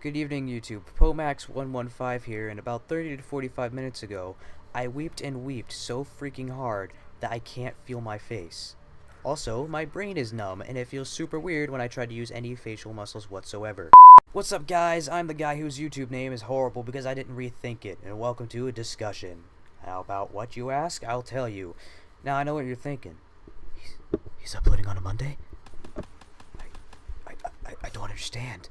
Good evening, YouTube. Pomax115 here, and about 30 to 45 minutes ago, I weeped and weeped so freaking hard that I can't feel my face. Also, my brain is numb, and it feels super weird when I try to use any facial muscles whatsoever. What's up, guys? I'm the guy whose YouTube name is horrible because I didn't rethink it, and welcome to a discussion. How about what, you ask? I'll tell you. Now, I know what you're thinking. He's uploading on a Monday? I don't understand.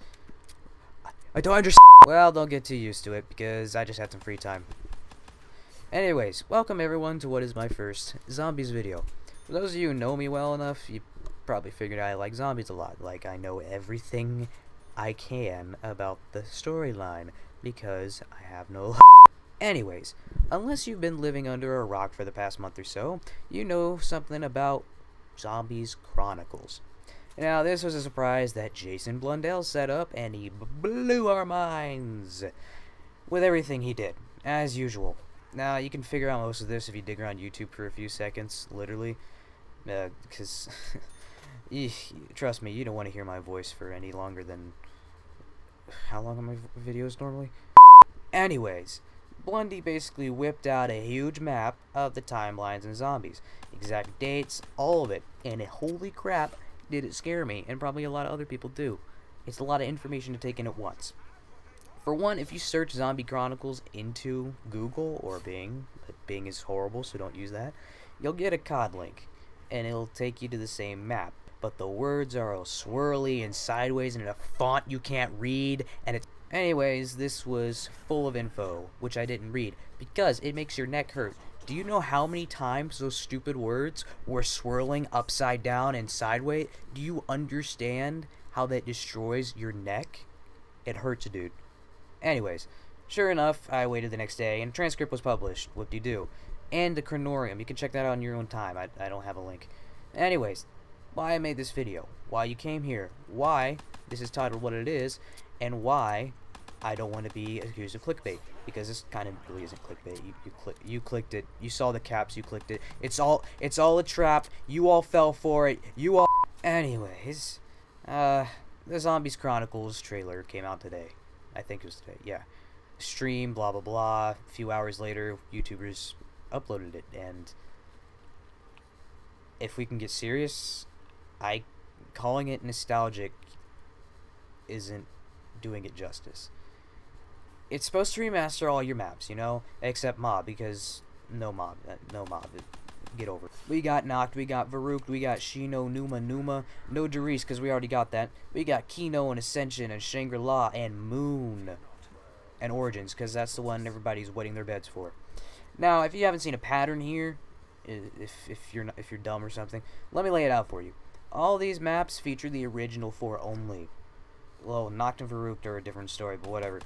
I don't understand. Well, don't get too used to it because I just had some free time. Anyways, welcome everyone to what is my first zombies video. For those of you who know me well enough, you probably figured I like zombies a lot. Like, I know everything I can about the storyline because I have no Anyways, unless you've been living under a rock for the past month or so, you know something about Zombies Chronicles. Now, this was a surprise that Jason Blundell set up, and he blew our minds with everything he did, as usual. Now, you can figure out most of this if you dig around YouTube for a few seconds, literally, because, trust me, you don't want to hear my voice for any longer than, how long are my videos normally? Anyways, Blundy basically whipped out a huge map of the timelines and zombies, exact dates, all of it, and holy crap, did it scare me, and probably a lot of other people do. It's a lot of information to take in at once. For one, if you search Zombie Chronicles into Google or Bing, but Bing is horrible, so don't use that, you'll get a COD link, and it'll take you to the same map. But the words are all swirly and sideways and in a font you can't read, and it's... Anyways, this was full of info, which I didn't read, because it makes your neck hurt. Do you know how many times those stupid words were swirling upside down and sideways? Do you understand how that destroys your neck? It hurts, dude. Anyways, sure enough, I waited the next day, and a transcript was published. Whoop-de-doo. And the Chronorium. You can check that out on your own time. I don't have a link. Anyways, why I made this video, why you came here, why this is titled what it is, and why I don't want to be accused of clickbait, because this kind of really isn't clickbait. You clicked it. You saw the caps. You clicked it. It's all a trap. You all fell for it. You all. Anyways, the Zombies Chronicles trailer came out today. I think it was today. Yeah, stream. Blah blah blah. A few hours later, YouTubers uploaded it, and if we can get serious, calling it nostalgic isn't doing it justice. It's supposed to remaster all your maps, you know, except Mob, because no Mob, get over it. We got Noct, we got Varuk, we got Shino, Numa, no Darius, because we already got that. We got Kino and Ascension and Shangri-La and Moon and Origins, because that's the one everybody's wetting their beds for. Now, if you haven't seen a pattern here, if you're dumb or something, let me lay it out for you. All these maps feature the original 4 only. Well, Noct and Varuk are a different story, but whatever.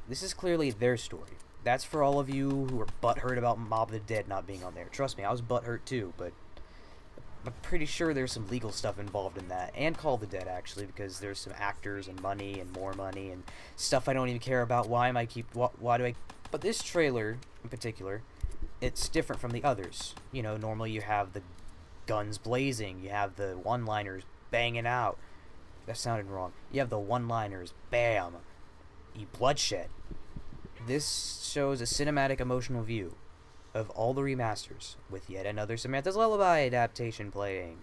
This is clearly their story. That's for all of you who are butthurt about Mob of the Dead not being on there. Trust me, I was butthurt too, but I'm pretty sure there's some legal stuff involved in that. And Call of the Dead, actually, because there's some actors and money and more money and stuff I don't even care about. Why do I... But this trailer, in particular, it's different from the others. You know, normally you have the guns blazing, you have the one-liners banging out. That sounded wrong. You have the one-liners, bam, bloodshed. This shows a cinematic emotional view of all the remasters, with yet another Samantha's Lullaby adaptation playing.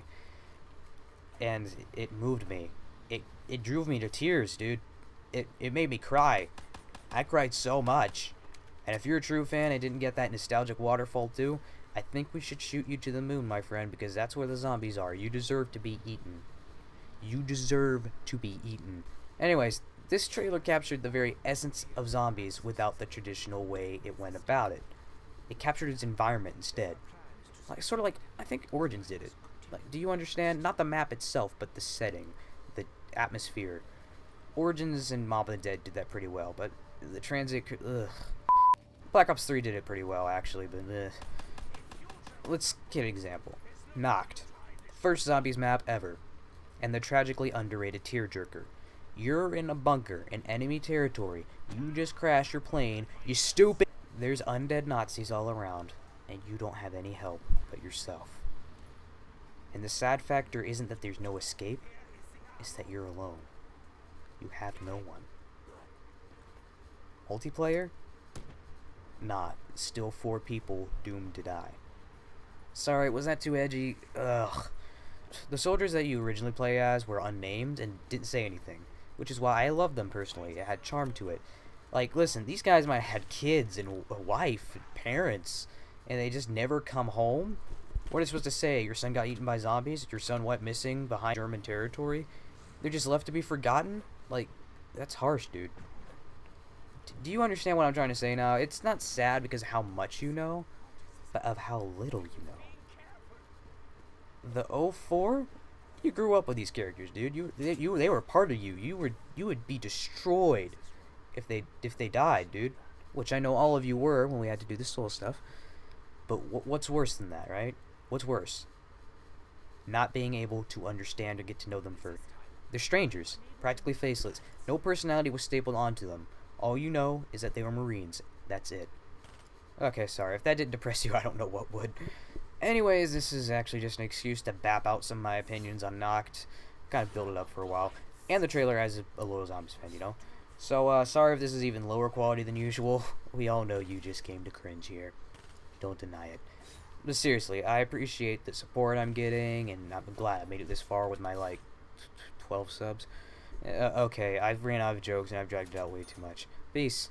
And it moved me. It drove me to tears, dude. It made me cry. I cried so much. And if you're a true fan and didn't get that nostalgic waterfall too, I think we should shoot you to the moon, my friend, because that's where the zombies are. You deserve to be eaten. You deserve to be eaten. Anyways, this trailer captured the very essence of zombies without the traditional way it went about it. It captured its environment instead. Sort of like, I think Origins did it. Like, do you understand? Not the map itself, but the setting, the atmosphere. Origins and Mob of the Dead did that pretty well, but the transit, ugh. Black Ops 3 did it pretty well, actually, but let's get an example. Noct. First zombies map ever. And the tragically underrated tearjerker. You're in a bunker in enemy territory. You just crashed your plane. You stupid. There's undead Nazis all around, and you don't have any help but yourself. And the sad factor isn't that there's no escape, it's that you're alone. You have no one. Multiplayer? Not. Still 4 people doomed to die. Sorry, was that too edgy? Ugh. The soldiers that you originally play as were unnamed and didn't say anything, which is why I loved them personally. It had charm to it. Like, listen, these guys might have had kids and a wife and parents, and they just never come home? What are they supposed to say? Your son got eaten by zombies? Your son went missing behind German territory? They're just left to be forgotten? Like, that's harsh, dude. Do you understand what I'm trying to say now? It's not sad because of how much you know, but of how little you know. The 04? You grew up with these characters, dude. They were part of you. You would be destroyed if they died, dude. Which I know all of you were when we had to do the soul stuff. But what's worse than that, right? What's worse? Not being able to understand or get to know them for... They're strangers, practically faceless. No personality was stapled onto them. All you know is that they were Marines. That's it. Okay, sorry. If that didn't depress you, I don't know what would. Anyways, this is actually just an excuse to bap out some of my opinions on Knocked. Kind of build it up for a while. And the trailer as a loyal Zombies fan, you know? So, sorry if this is even lower quality than usual. We all know you just came to cringe here. Don't deny it. But seriously, I appreciate the support I'm getting, and I'm glad I made it this far with my, like, 12 subs. Okay, I've ran out of jokes, and I've dragged it out way too much. Peace.